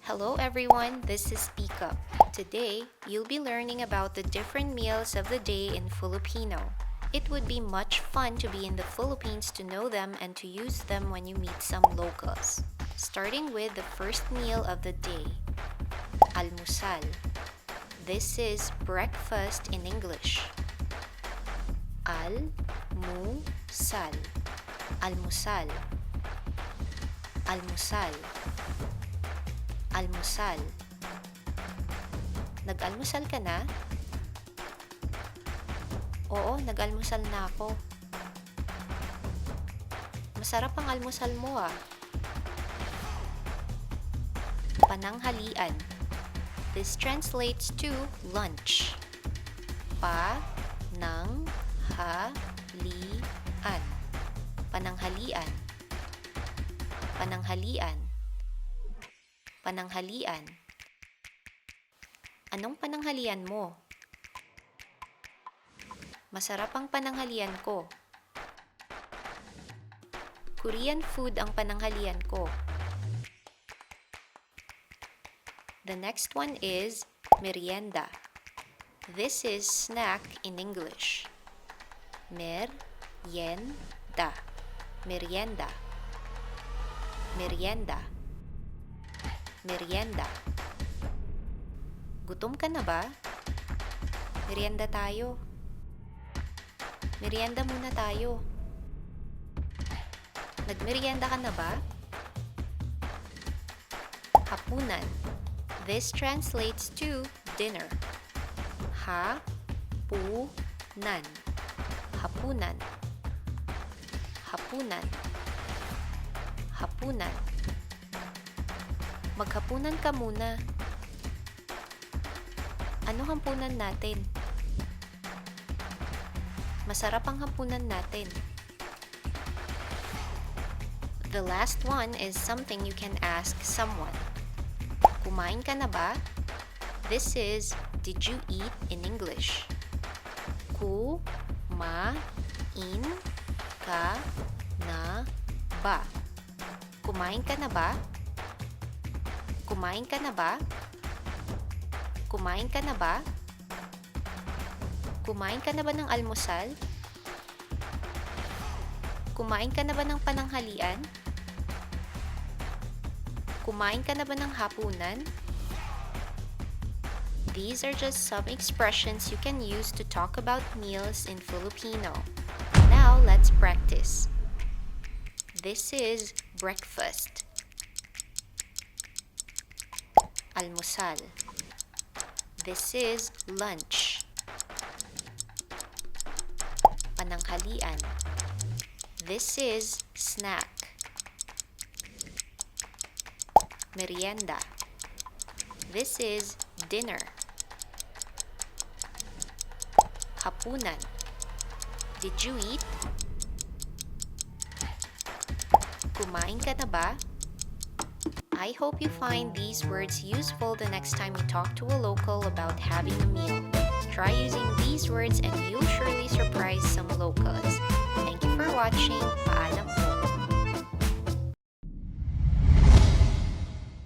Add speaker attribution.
Speaker 1: Hello everyone, this is SpeakUP. Today, you'll be learning about the different meals of the day in Filipino. It would be much fun to be in the Philippines to know them and to use them when you meet some locals. Starting with the first meal of the day, Almusal. This is breakfast in English. Almusal. Almusal. Almusal. Almusal. Nag-almusal ka na? Oo, nag-almusal na ako. Masarap ang almusal mo ah. Pananghalian. This translates to lunch. Pananghalian. Pananghalian. Pananghalian. Pananghalian. Anong pananghalian mo? Masarap ang pananghalian ko. Korean food ang pananghalian ko. The next one is Meryenda. This is snack in English. Meryenda. Meryenda. Meryenda. Meryenda. Gutom ka na ba? Meryenda tayo. Meryenda muna tayo. Nagmeryenda ka na ba? Hapunan. This translates to dinner. Hapunan. Hapunan. Hapunan. Hapunan. Maghapunan ka muna. Ano hampunan natin? Masarap ang hampunan natin. The last one is something you can ask someone. Kumain ka na ba? This is, did you eat in English? Kumain ka na ba? Kumain ka na ba? Kumain ka na ba? Kumain ka na ba? Kumain ka na ba ng almusal? Kumain ka na ba ng pananghalian? Kumain ka na ba ng hapunan? These are just some expressions you can use to talk about meals in Filipino. Now, let's practice. This is breakfast. Almusal. This is lunch. Pananghalian. This is snack. Meryenda. This is dinner. Hapunan. Did you eat? Kumain ka na ba? I hope you find these words useful the next time you talk to a local about having a meal. Try using these words and you'll surely surprise some locals. Thank you for watching. Paalam po.